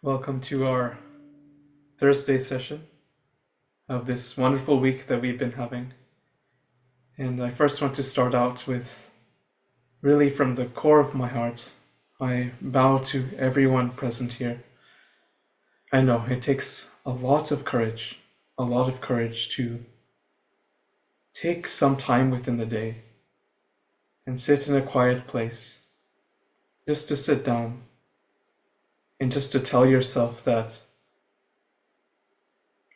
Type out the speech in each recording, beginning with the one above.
Welcome to our Thursday session of this wonderful week that we've been having. And I first want to start out with, really from the core of my heart, I bow to everyone present here. I know it takes a lot of courage to take some time within the day and sit in a quiet place, just to sit down and just to tell yourself that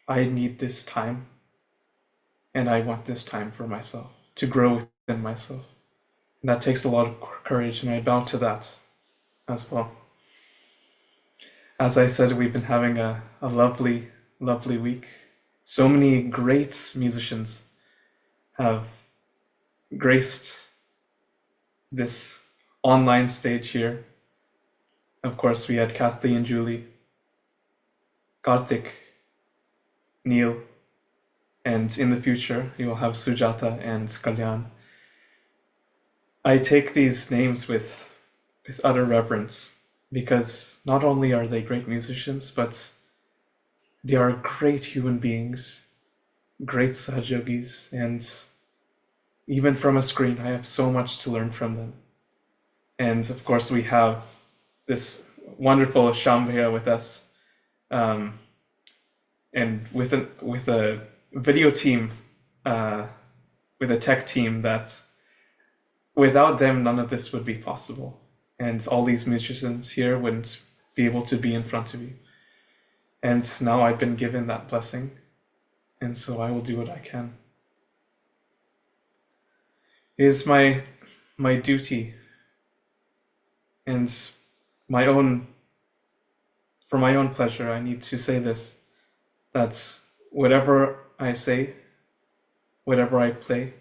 I need this time and I want this time for myself, to grow within myself. And that takes a lot of courage, and I bow to that as well. As I said, we've been having a lovely, lovely week. So many great musicians have graced this online stage here. Of course, we had Kathy and Julie, Karthik, Neil, and in the future, you will have Sujata and Kalyan. I take these names with utter reverence because not only are they great musicians, but they are great human beings, great Sahajogis, and even from a screen, I have so much to learn from them. And of course, we have this wonderful Shambhaya with us, and with a video team, with a tech team that without them, none of this would be possible. And all these musicians here wouldn't be able to be in front of you. And now I've been given that blessing, and so I will do what I can. It is my duty and for my own pleasure, I need to say this, that whatever I say, whatever I play,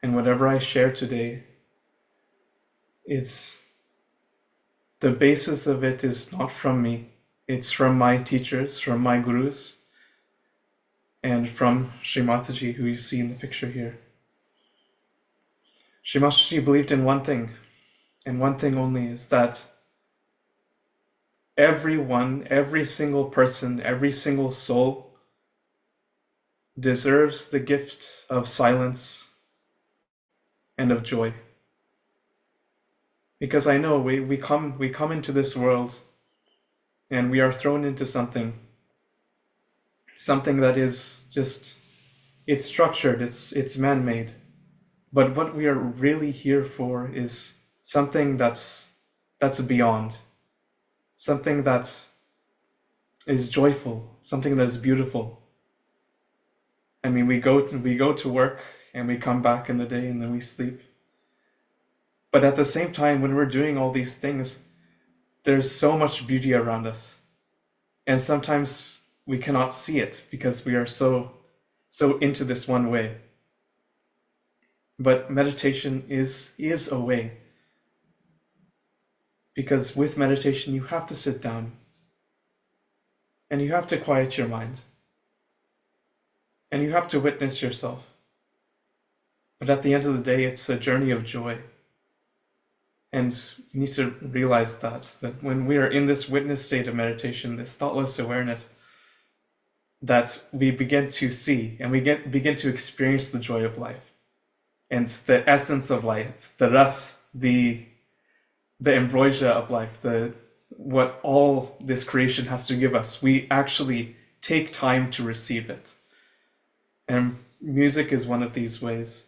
and whatever I share today, the basis of it is not from me. It's from my teachers, from my gurus, and from Shri Mataji, who you see in the picture here. Shri Mataji believed in one thing, and one thing only, is that everyone, every single person, every single soul deserves the gift of silence and of joy. Because I know we come into this world and we are thrown into something that is just, it's structured, it's man-made. But what we are really here for is something that's beyond, something that is joyful, something that is beautiful. I mean, we go to work and we come back in the day and then we sleep. But at the same time, when we're doing all these things, there's so much beauty around us. And sometimes we cannot see it because we are so into this one way. But meditation is a way. Because with meditation, you have to sit down and you have to quiet your mind and you have to witness yourself. But at the end of the day, it's a journey of joy. And you need to realize that when we are in this witness state of meditation, this thoughtless awareness, that we begin to see and we begin to experience the joy of life and the essence of life, the ras, the ambrosia of life, what all this creation has to give us. We actually take time to receive it. And music is one of these ways.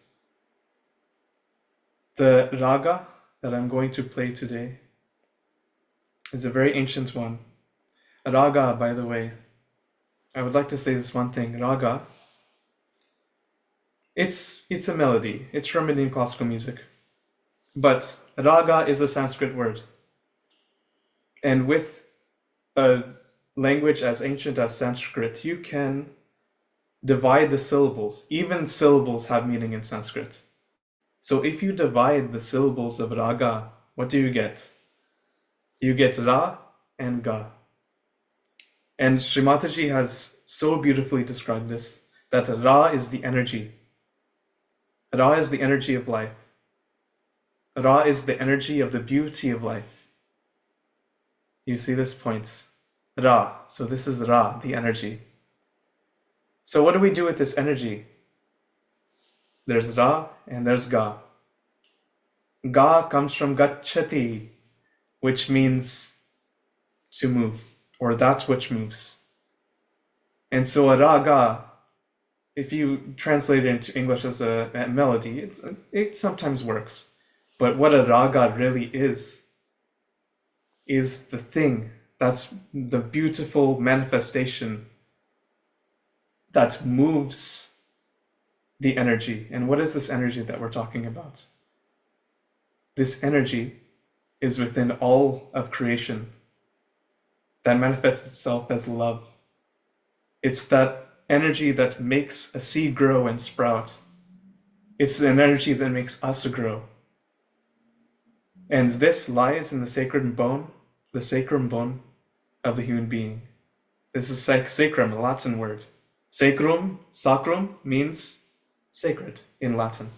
The raga that I'm going to play today is a very ancient one. Raga, by the way, I would like to say this one thing. Raga, it's a melody. It's from Indian classical music. But raga is a Sanskrit word. And with a language as ancient as Sanskrit, you can divide the syllables. Even syllables have meaning in Sanskrit. So if you divide the syllables of raga, what do you get? You get ra and ga. And Shri Mataji has so beautifully described this, that ra is the energy. Ra is the energy of life. Ra is the energy of the beauty of life. You see this point? Ra. So this is Ra, the energy. So what do we do with this energy? There's Ra and there's Ga. Ga comes from Gachati, which means to move, or that which moves. And so a raga, if you translate it into English as a melody, it sometimes works. But what a raga really is the thing, that's the beautiful manifestation that moves the energy. And what is this energy that we're talking about? This energy is within all of creation that manifests itself as love. It's that energy that makes a seed grow and sprout. It's an energy that makes us grow. And this lies in the sacrum bone of the human being. This is sacrum, a Latin word. Sacrum means sacred in Latin.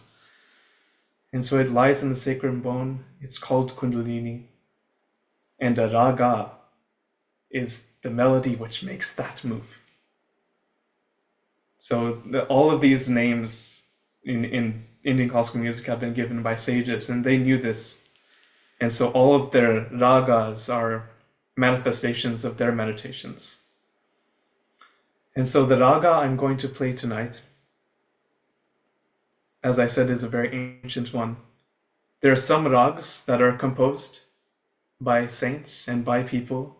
And so it lies in the sacrum bone. It's called Kundalini. And a raga is the melody which makes that move. So all of these names in Indian classical music have been given by sages, and they knew this. And so all of their ragas are manifestations of their meditations. And so the raga I'm going to play tonight, as I said, is a very ancient one. There are some rags that are composed by saints and by people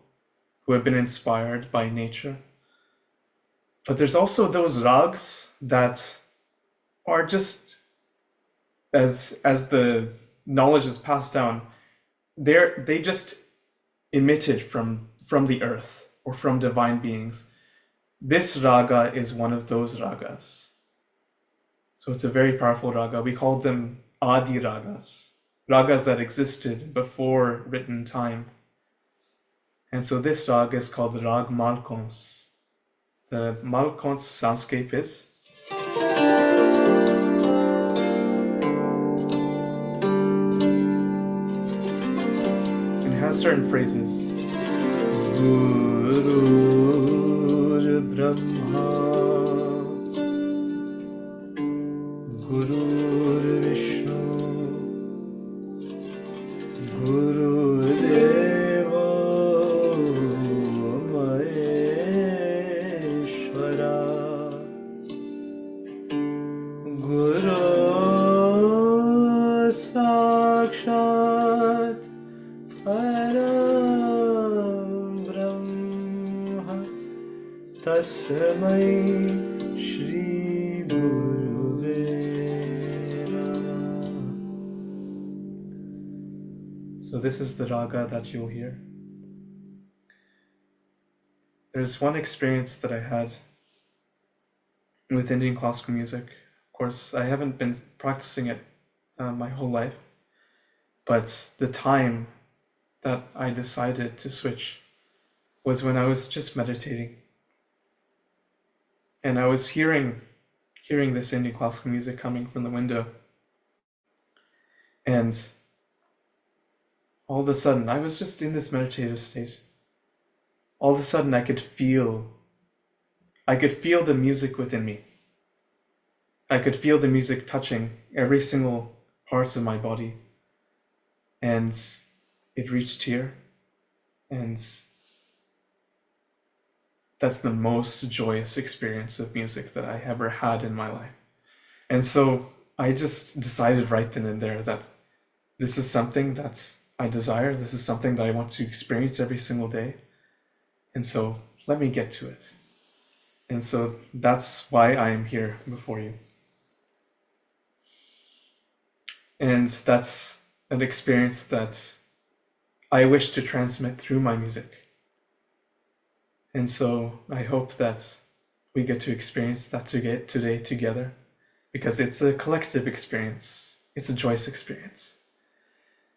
who have been inspired by nature. But there's also those rags that are just, as the knowledge is passed down, they just emitted from the earth or from divine beings. This raga is one of those ragas. So it's a very powerful raga. We call them Adi ragas, ragas that existed before written time. And so this raga is called the Rag Malkons. The Malkons soundscape is. It has certain phrases. Guru Brahma, Guru Vishnu, Guru Deva Maheshwara, Guru Sakshat Param Brahma Tasmai Shri Guruve Namah. So this is the raga that you'll hear. There's one experience that I had with Indian classical music. Of course, I haven't been practicing it my whole life, but the time that I decided to switch was when I was just meditating. And I was hearing this Indian classical music coming from the window. And all of a sudden, I was just in this meditative state. All of a sudden, I could feel the music within me. I could feel the music touching every single part of my body. And it reached here. And that's the most joyous experience of music that I ever had in my life. And so I just decided right then and there that this is something that I desire. This is something that I want to experience every single day. And so let me get to it. And so that's why I am here before you. And that's an experience that I wish to transmit through my music. And so I hope that we get to experience that today together, because it's a collective experience. It's a joyous experience.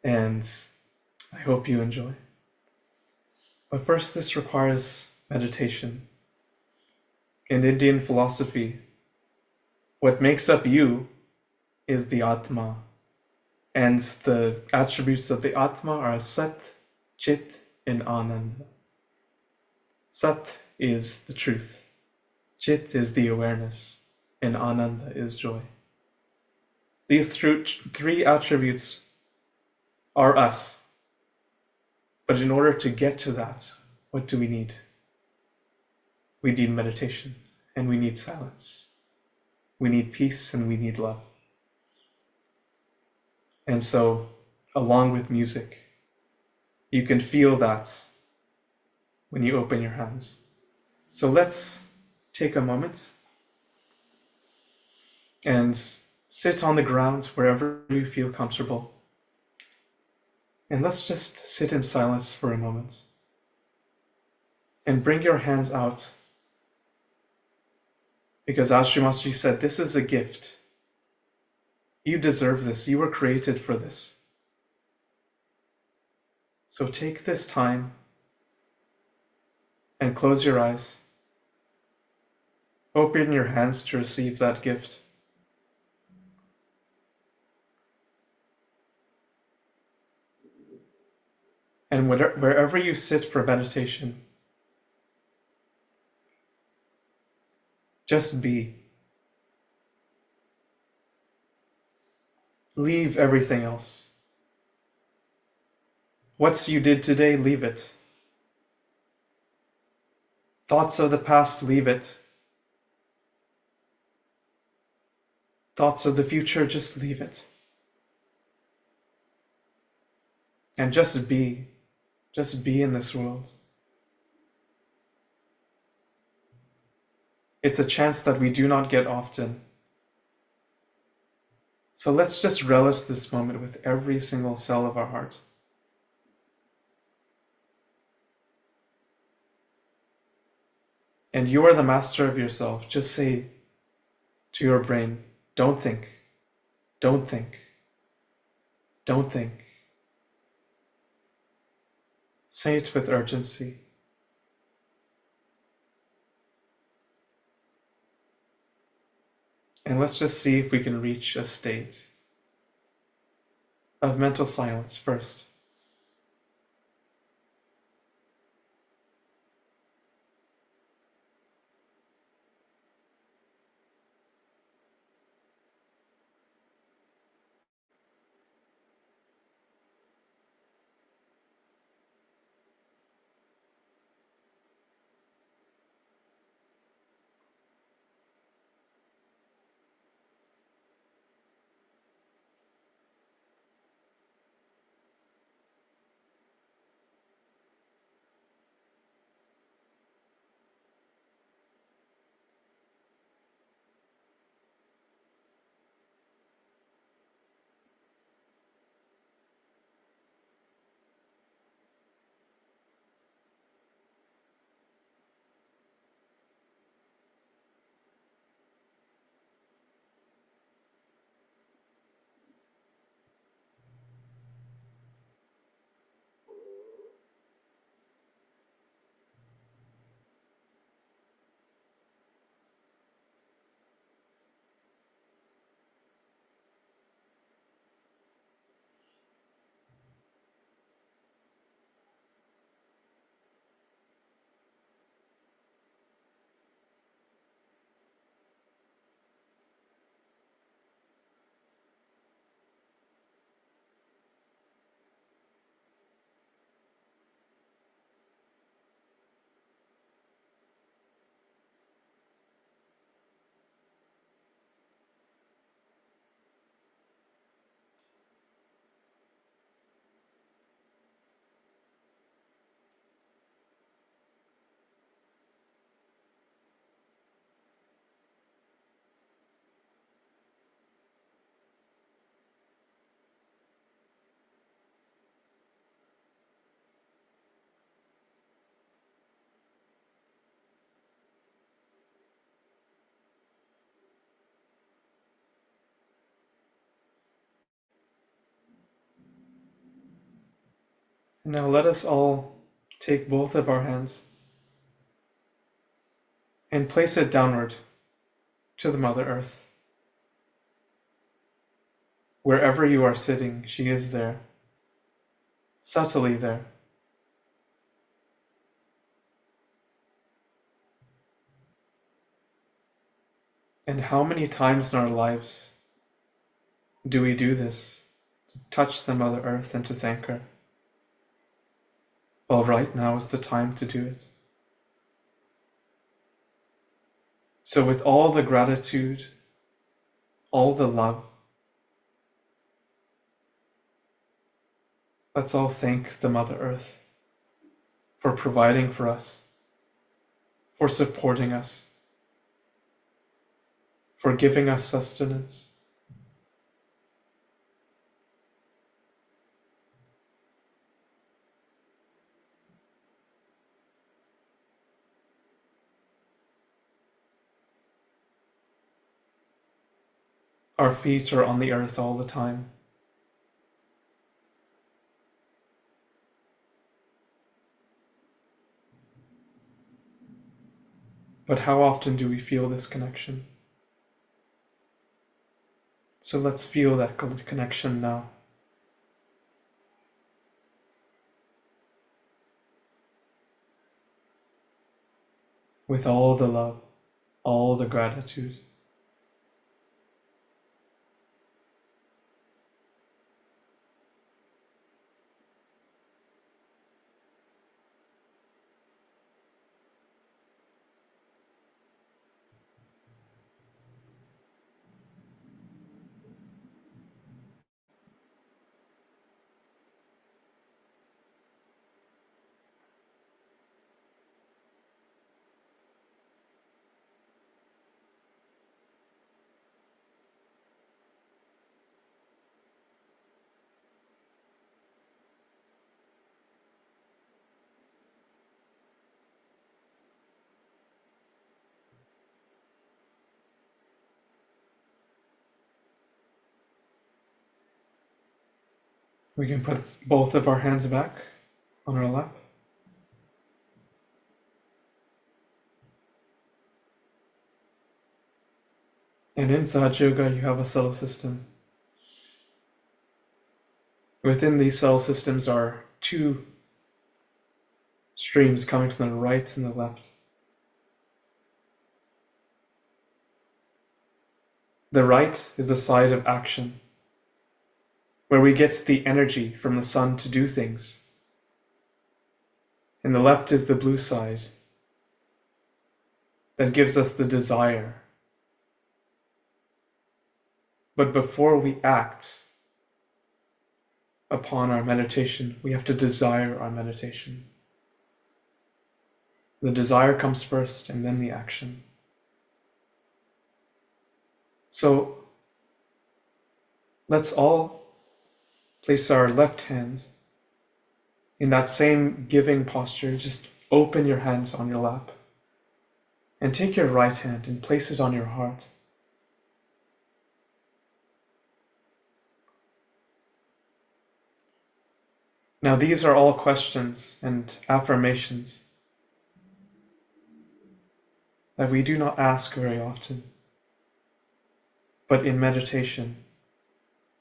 And I hope you enjoy. But first, this requires meditation. In Indian philosophy, what makes up you is the Atma. And the attributes of the Atma are Sat, Chit, and Ananda. Sat is the truth, Chit is the awareness, and Ananda is joy. These three attributes are us. But in order to get to that, what do we need? We need meditation, and we need silence. We need peace, and we need love. And so, along with music, you can feel that when you open your hands. So let's take a moment and sit on the ground wherever you feel comfortable. And let's just sit in silence for a moment. And bring your hands out. Because as Srimataji said, this is a gift. You deserve this. You were created for this. So take this time and close your eyes. Open your hands to receive that gift. And wherever you sit for meditation, just be. Leave everything else. What you did today, leave it. Thoughts of the past, leave it. Thoughts of the future, just leave it. And just be. Just be in this world. It's a chance that we do not get often. So let's just relish this moment with every single cell of our heart. And you are the master of yourself. Just say to your brain, don't think, don't think, don't think. Say it with urgency. And let's just see if we can reach a state of mental silence first. And now let us all take both of our hands and place it downward to the Mother Earth. Wherever you are sitting, she is there, subtly there. And how many times in our lives do we do this? Touch the Mother Earth and to thank her. Well, right now is the time to do it. So with all the gratitude, all the love, let's all thank the Mother Earth for providing for us, for supporting us, for giving us sustenance. Our feet are on the earth all the time. But how often do we feel this connection? So let's feel that connection now. With all the love, all the gratitude. We can put both of our hands back on our lap. And in Sahaja Yoga, you have a cell system. Within these cell systems are two streams coming from the right and the left. The right is the side of action, where we get the energy from the sun to do things. And the left is the blue side that gives us the desire. But before we act upon our meditation, we have to desire our meditation. The desire comes first and then the action. So let's all place our left hands in that same giving posture. Just open your hands on your lap and take your right hand and place it on your heart. Now these are all questions and affirmations that we do not ask very often. But in meditation,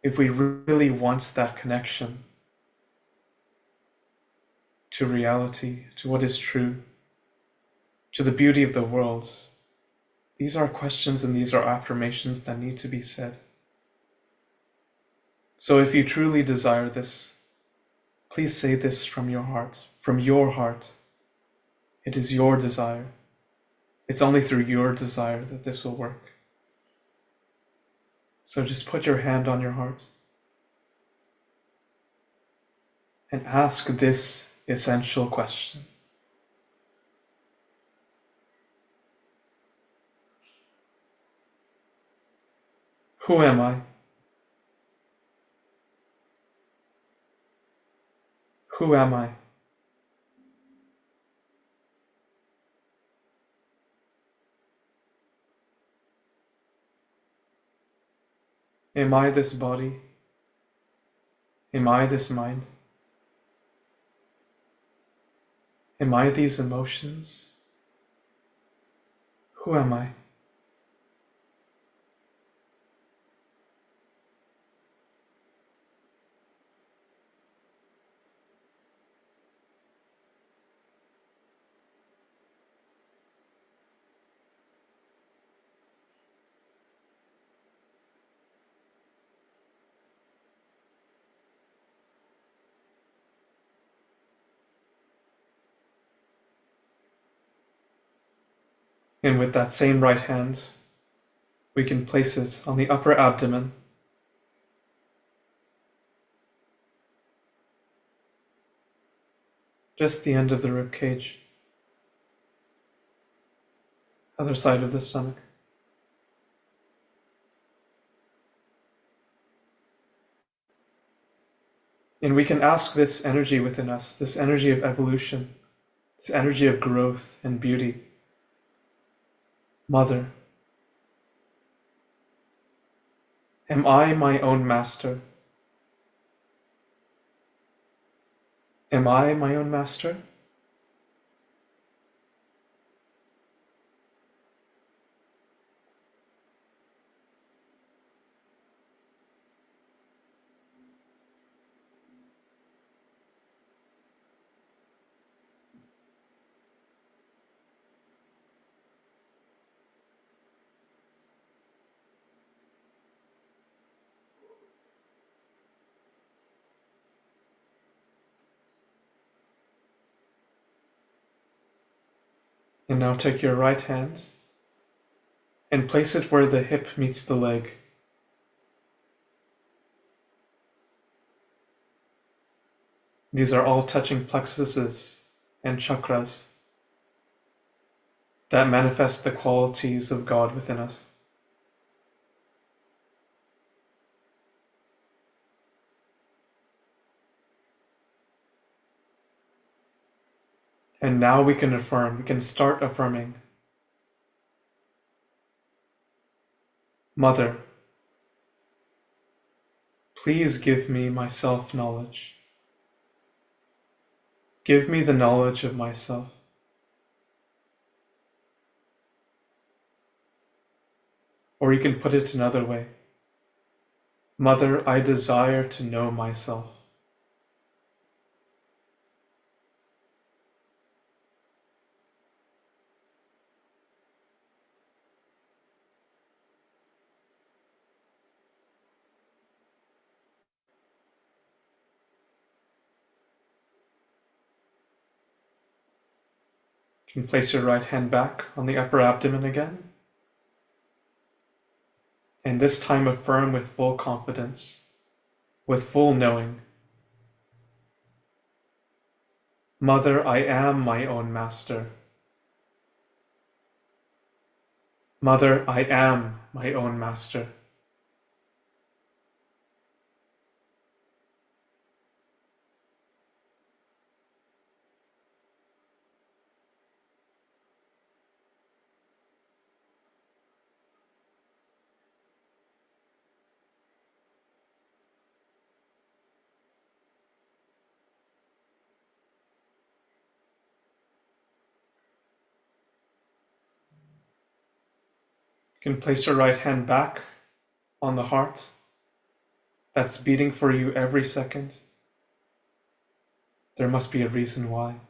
if we really want that connection to reality, to what is true, to the beauty of the world, these are questions and these are affirmations that need to be said. So if you truly desire this, please say this from your heart, from your heart. It is your desire. It's only through your desire that this will work. So just put your hand on your heart and ask this essential question. Who am I? Who am I? Am I this body? Am I this mind? Am I these emotions? Who am I? And with that same right hand, we can place it on the upper abdomen, just the end of the rib cage, other side of the stomach. And we can ask this energy within us, this energy of evolution, this energy of growth and beauty. Mother, am I my own master? Am I my own master? And now take your right hand and place it where the hip meets the leg. These are all touching plexuses and chakras that manifest the qualities of God within us. And now we can affirm, we can start affirming. Mother, please give me my self-knowledge. Give me the knowledge of myself. Or you can put it another way. Mother, I desire to know myself. You can place your right hand back on the upper abdomen again. And this time affirm with full confidence, with full knowing. Mother, I am my own master. Mother, I am my own master. You can place your right hand back on the heart that's beating for you every second. There must be a reason why.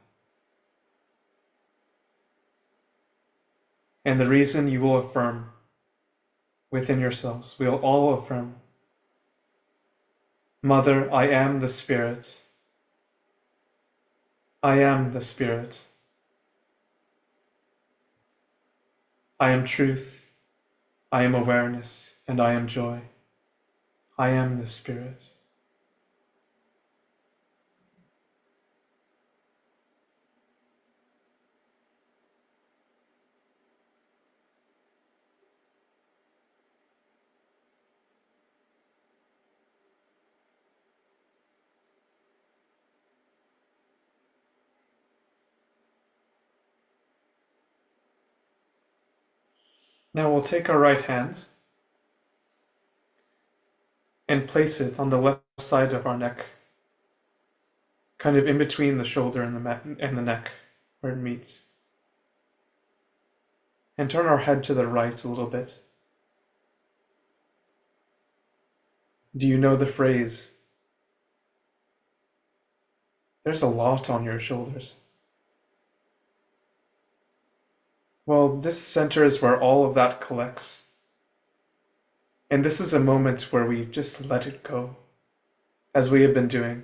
And the reason you will affirm within yourselves, we'll all affirm. Mother, I am the Spirit. I am the Spirit. I am truth. I am awareness, and I am joy. I am the Spirit. Now we'll take our right hand and place it on the left side of our neck, kind of in between the shoulder and the neck, where it meets. And turn our head to the right a little bit. Do you know the phrase, there's a lot on your shoulders? Well, this center is where all of that collects. And this is a moment where we just let it go, as we have been doing.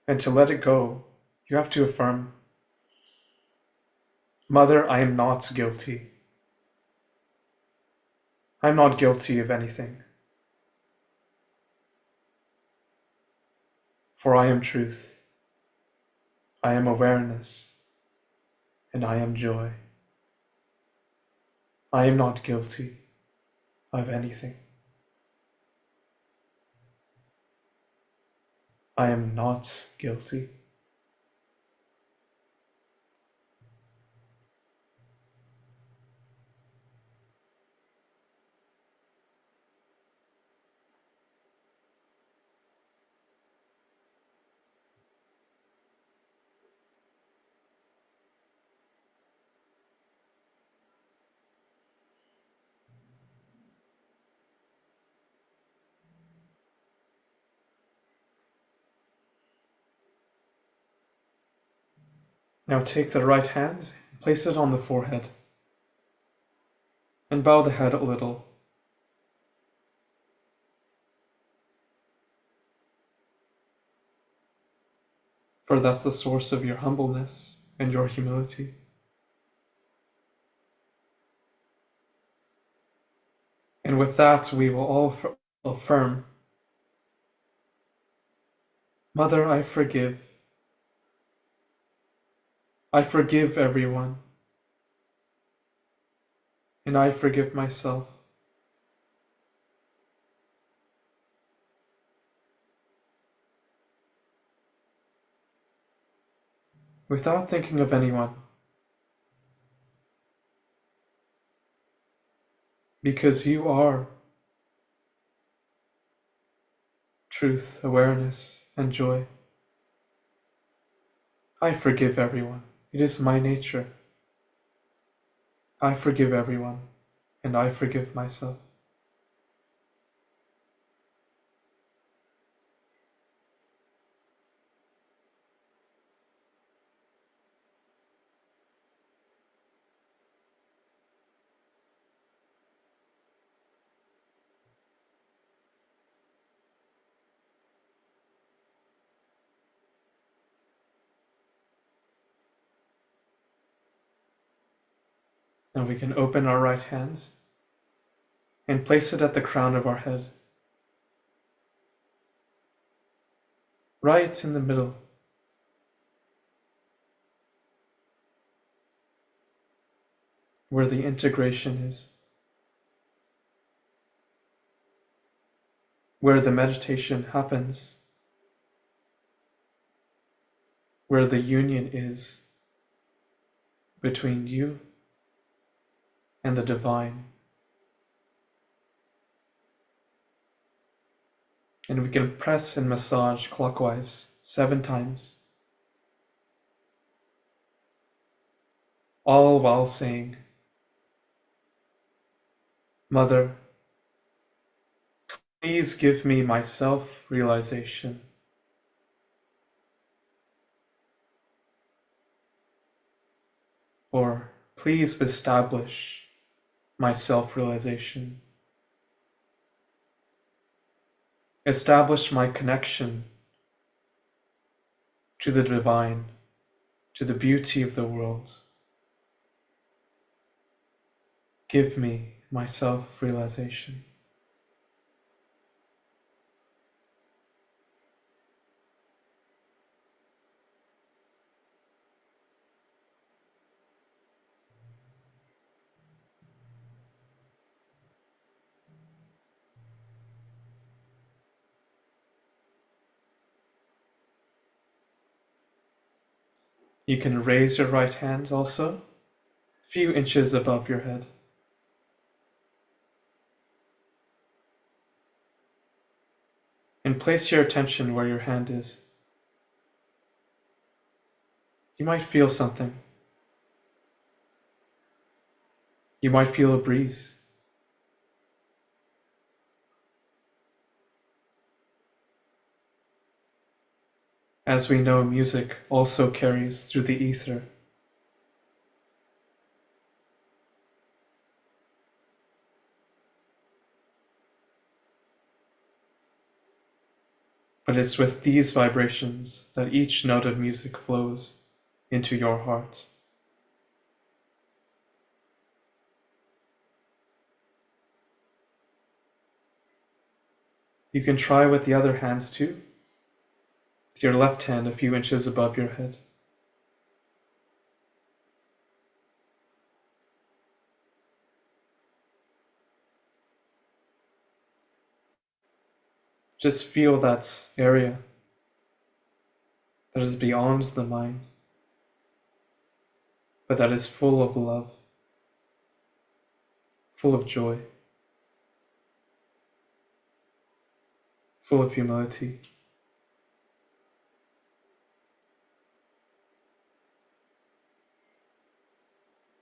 And to let it go, you have to affirm. Mother, I am not guilty. I am not guilty of anything. For I am truth. I am awareness. And I am joy. I am not guilty of anything. I am not guilty. Now take the right hand, place it on the forehead, and bow the head a little. For that's the source of your humbleness and your humility. And with that, we will all affirm, Mother, I forgive. I forgive everyone. And I forgive myself. Without thinking of anyone. Because you are truth, awareness, and joy. I forgive everyone. It is my nature. I forgive everyone, and I forgive myself. Now we can open our right hand and place it at the crown of our head, right in the middle. Where the integration is, where the meditation happens, where the union is between you and the divine. And we can press and massage clockwise 7 times, all while saying, Mother, please give me my self-realization. Or please establish my self-realization. Establish my connection to the divine, to the beauty of the world. Give me my self-realization. You can raise your right hand also, a few inches above your head. And place your attention where your hand is. You might feel something. You might feel a breeze. As we know, music also carries through the ether. But it's with these vibrations that each note of music flows into your heart. You can try with the other hands too, with your left hand a few inches above your head. Just feel that area that is beyond the mind, but that is full of love, full of joy, full of humility.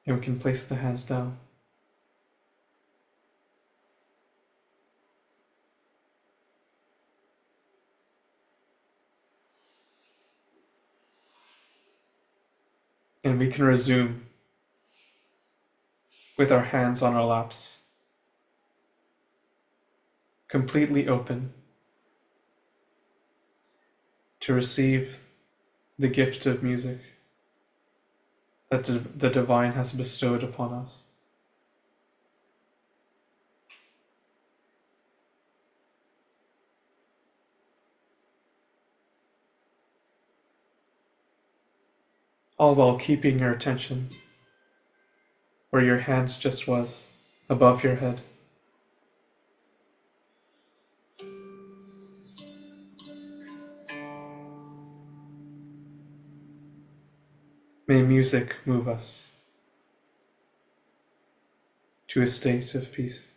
And we can place the hands down. And we can resume with our hands on our laps, completely open to receive the gift of music that the divine has bestowed upon us. All while keeping your attention where your hands just was, above your head. May music move us to a state of peace.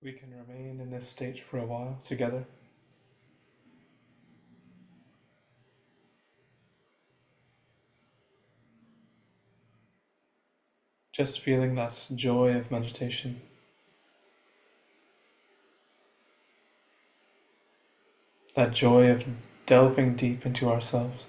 we can remain in this state for a while together. Just feeling that joy of meditation. That joy of delving deep into ourselves.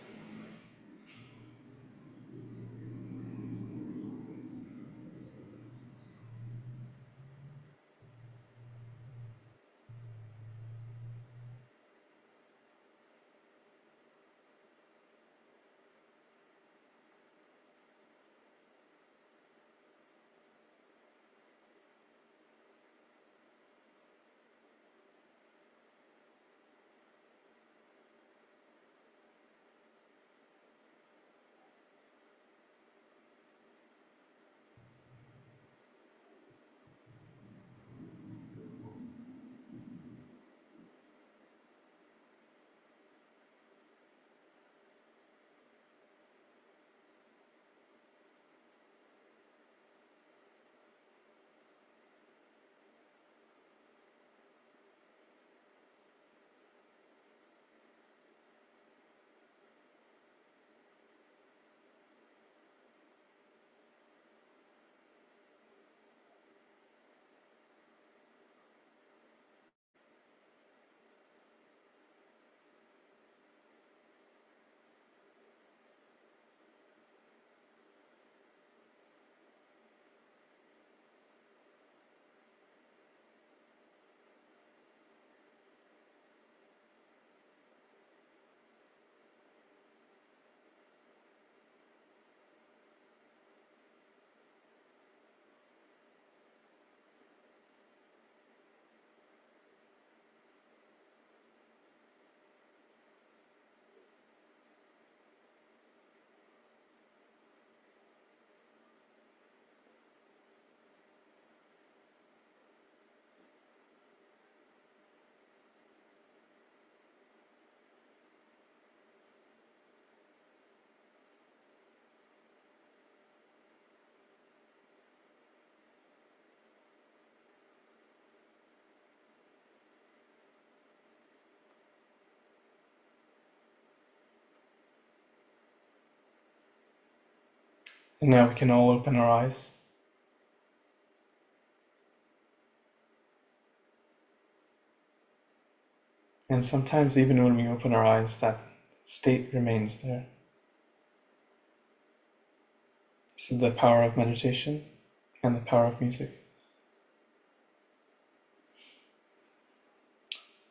And now we can all open our eyes. And sometimes even when we open our eyes, that state remains there. This is the power of meditation and the power of music.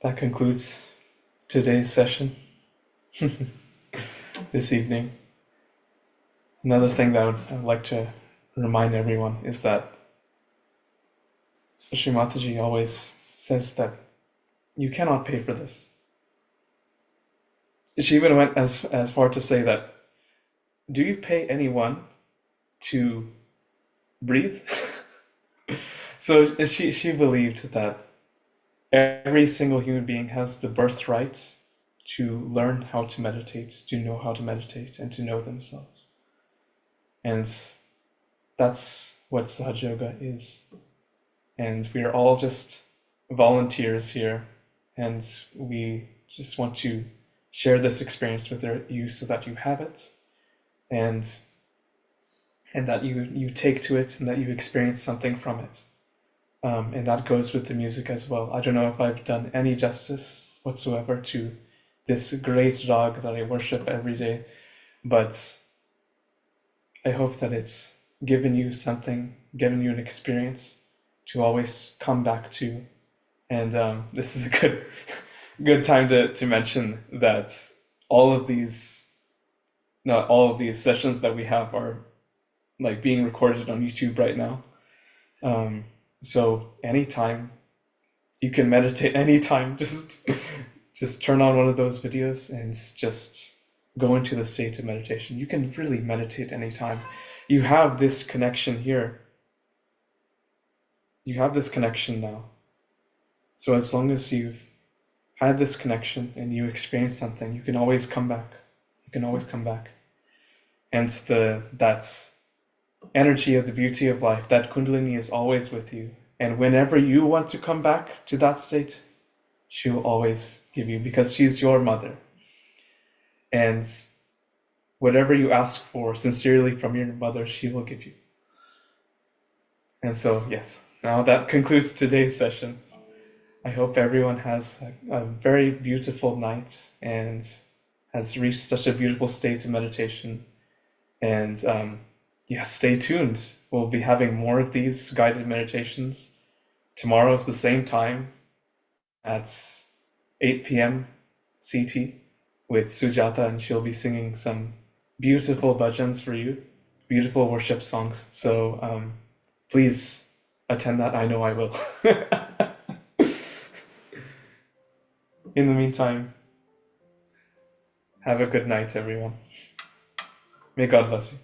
That concludes today's session this evening. Another thing that I would like to remind everyone is that Shri Mataji always says that you cannot pay for this. She even went as far to say that, do you pay anyone to breathe? So she believed that every single human being has the birthright to learn how to meditate, to know how to meditate, and to know themselves. And that's what Sahaja Yoga is. And we are all just volunteers here, and we just want to share this experience with you so that you have it, and that you take to it, and that you experience something from it. And that goes with the music as well. I don't know if I've done any justice whatsoever to this great dog that I worship every day, but I hope that it's given you something, given you an experience to always come back to. And this is a good time to mention that all of these sessions that we have are like being recorded on YouTube right now. So anytime you can meditate, anytime, just turn on one of those videos and just go into the state of meditation. You can really meditate anytime. You have this connection here. You have this connection now. So as long as you've had this connection and you experience something, you can always come back. You can always come back. And that energy of the beauty of life, that Kundalini is always with you. And whenever you want to come back to that state, she will always give you, because she's your mother. And whatever you ask for sincerely from your mother, she will give you. And so, yes, now that concludes today's session. I hope everyone has a very beautiful night and has reached such a beautiful state of meditation. And yeah, stay tuned. We'll be having more of these guided meditations. Tomorrow is the same time at 8 p.m. CT with Sujata, and she'll be singing some beautiful bhajans for you, beautiful worship songs. So please attend that. I know I will. In the meantime, have a good night, everyone. May God bless you.